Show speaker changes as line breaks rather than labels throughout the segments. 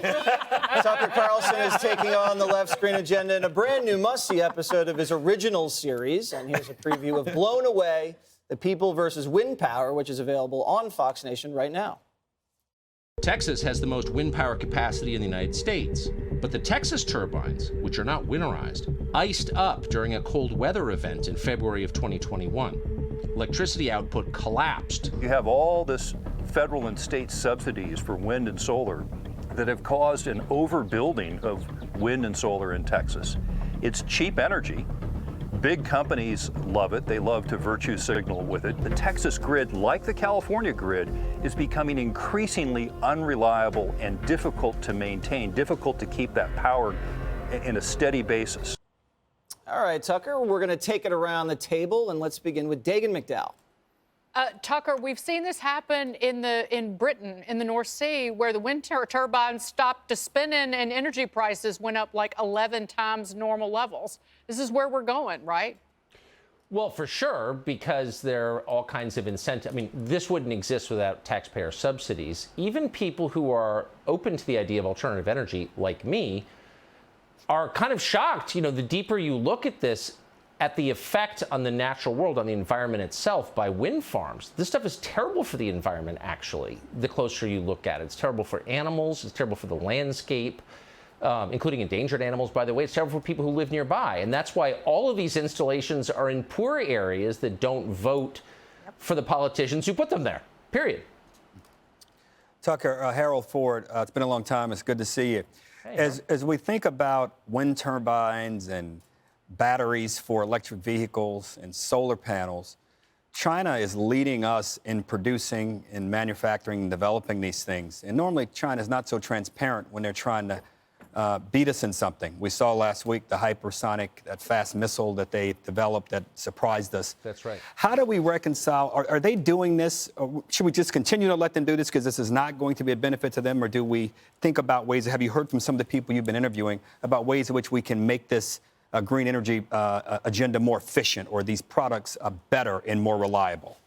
Tucker Carlson is taking on the left screen agenda in a brand new must-see episode of his Originals series. And here's a preview of Blown Away, The People versus Wind Power, which is available on Fox Nation right now.
Texas has the most wind power capacity in the United States, but the Texas turbines, which are not winterized, iced up during a cold weather event in February of 2021. Electricity output collapsed.
You have all this federal and state subsidies for wind and solar that have caused an overbuilding of wind and solar in Texas. It's cheap energy. Big companies love it. They love to virtue signal with it. The Texas grid, like the California grid, is becoming increasingly unreliable and difficult to maintain, difficult to keep that power in a steady basis.
All right, Tucker, we're going to take it around the table, and let's begin with Dagan McDowell.
Tucker, we've seen this happen in Britain, in the North Sea, where the wind turbines stopped spinning and energy prices went up like 11 times normal levels. This is where we're going, right?
Well, for sure, because there are all kinds of incentives. I mean, this wouldn't exist without taxpayer subsidies. Even people who are open to the idea of alternative energy, like me, are kind of shocked. You know, the deeper you look at this, at the effect on the natural world, on the environment itself by wind farms. This stuff is terrible for the environment, actually, the closer you look at it. It's terrible for animals. It's terrible for the landscape, including endangered animals, by the way. It's terrible for people who live nearby. And that's why all of these installations are in poor areas that don't vote for the politicians who put them there, period.
Tucker, Harold Ford, it's been a long time. It's good to see you.
Hey,
as we think about wind turbines and batteries for electric vehicles and solar panels, China is leading us in producing and manufacturing and developing these things. And normally China is not so transparent when they're trying to beat us in something. We saw last week the hypersonic, that fast missile that they developed that surprised us.
That's right.
How do we reconcile? Are they doing this? Or should we just continue to let them do this because this is not going to be a benefit to them? Or do we think about ways? Have you heard from some of the people you've been interviewing about ways in which we can make this green energy agenda more efficient, or these products better and more reliable?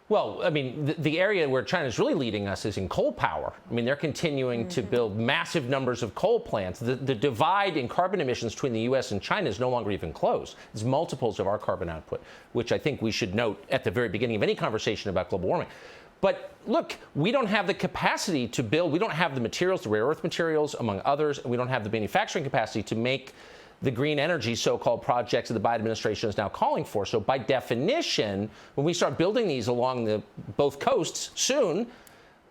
Well, I mean, the area where China's really leading us is in coal power. I mean, they're continuing to build massive numbers of coal plants. The divide in carbon emissions between the U.S. and China is no longer even close. It's multiples of our carbon output, which I think we should note at the very beginning of any conversation about global warming. But look, we don't have the capacity to build. We don't have the materials, the rare earth materials, among others, and we don't have the manufacturing capacity to make the green energy so-called projects that the Biden administration is now calling for. So by definition, when we start building these along both coasts soon,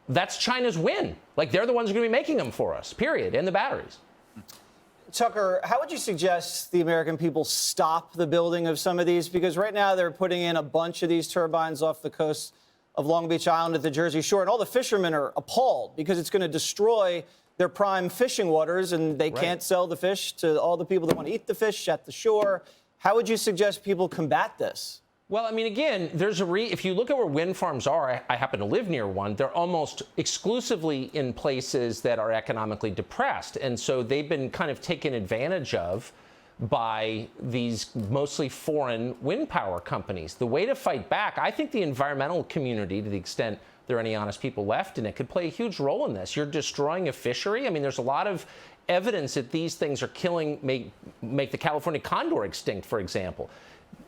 that's China's win. Like, they're the ones who are going to be making them for us, period, and the batteries.
Tucker, how would you suggest the American people stop the building of some of these? Because right now they're putting in a bunch of these turbines off the coast of Long Beach Island at the Jersey Shore, and all the fishermen are appalled because it's going to destroy their prime fishing waters, and they can't sell the fish to all the people that want to eat the fish at the shore. How would you suggest people combat this?
Well, I mean, again, there's if you look at where wind farms are, I happen to live near one, they're almost exclusively in places that are economically depressed. And so they've been kind of taken advantage of by these mostly foreign wind power companies. The way to fight back, I think the environmental community, to the extent there are any honest people left in it, could play a huge role in this. You're destroying a fishery. I mean, there's a lot of evidence that these things are make the California condor extinct, for example.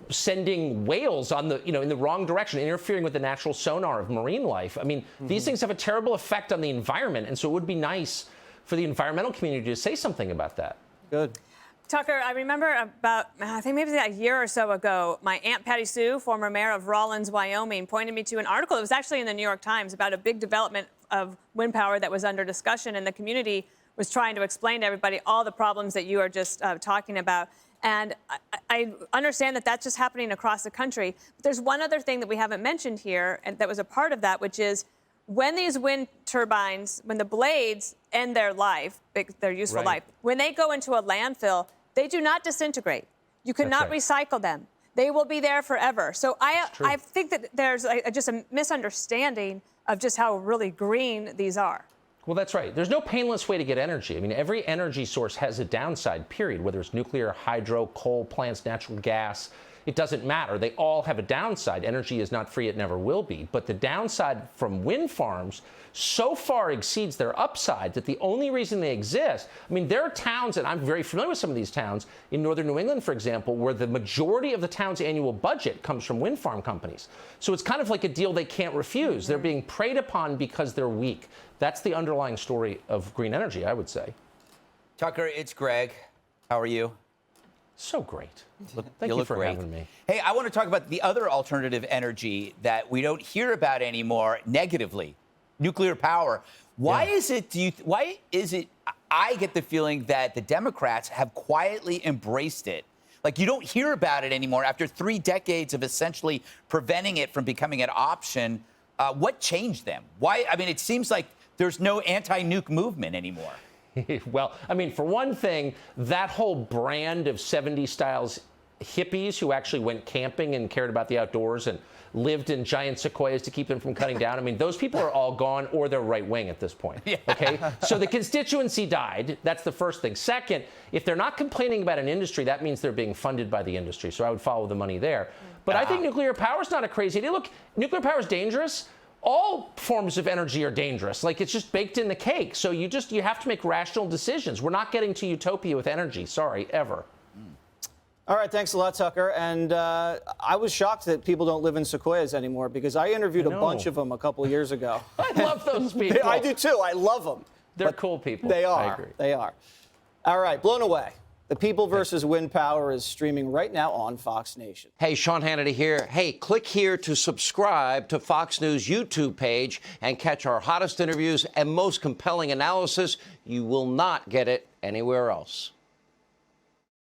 Sending whales on in the wrong direction, interfering with the natural sonar of marine life. I mean, these things have a terrible effect on the environment, and so it would be nice for the environmental community to say something about that.
Good.
Tucker, I remember about, I think maybe a year or so ago, my Aunt Patty Sue, former mayor of Rawlins, Wyoming, pointed me to an article that was actually in the New York Times about a big development of wind power that was under discussion, and the community was trying to explain to everybody all the problems that you are just talking about. And I understand that that's just happening across the country. But there's one other thing that we haven't mentioned here, and that was a part of that, which is when these wind turbines, when the blades end their life, their useful life, when they go into a landfill, they do not disintegrate. You cannot recycle them. They will be there forever. So I think that there's just a misunderstanding of just how really green these are.
Well, that's right. There's no painless way to get energy. I mean, every energy source has a downside, period, whether it's nuclear, hydro, coal plants, natural gas. it doesn't matter. They all have a downside. Energy is not free. It never will be. But the downside from wind farms so far exceeds their upside that the only reason they exist, I mean, there are towns, and I'm very familiar with some of these towns, in northern New England, for example, where the majority of the town's annual budget comes from wind farm companies. So it's kind of like a deal they can't refuse. They're being preyed upon because they're weak. That's the underlying story of green energy, I would say.
Tucker, it's Greg. How are you?
So great. Thank you for having me.
Hey, I want to talk about the other alternative energy that we don't hear about anymore negatively, nuclear power. Why is it, I get the feeling that the Democrats have quietly embraced it. Like, you don't hear about it anymore after 3 decades of essentially preventing it from becoming an option. What changed them? Why? I mean, it seems like there's no anti-nuke movement anymore.
Well, I mean, for one thing, that whole brand of 70s styles hippies who actually went camping and cared about the outdoors and lived in giant sequoias to keep them from cutting down. I mean, those people are all gone, or they're right wing at this point. Yeah. Okay? So the constituency died. That's the first thing. Second, if they're not complaining about an industry, that means they're being funded by the industry. So I would follow the money there. But I think nuclear power is not a crazy idea. Look, nuclear power is dangerous. All forms of energy are dangerous. Like, it's just baked in the cake. So you have to make rational decisions. We're not getting to utopia with energy. Sorry, ever.
All right, thanks a lot, Tucker. And I was shocked that people don't live in sequoias anymore, because I interviewed a bunch of them a couple years ago.
I love those people.
I do too. I love them.
They're cool people.
They are.
I agree.
They are. All right, blown away. The People versus Wind Power is streaming right now on Fox Nation.
Hey, Sean Hannity here. Hey, click here to subscribe to Fox News YouTube page and catch our hottest interviews and most compelling analysis. You will not get it anywhere else.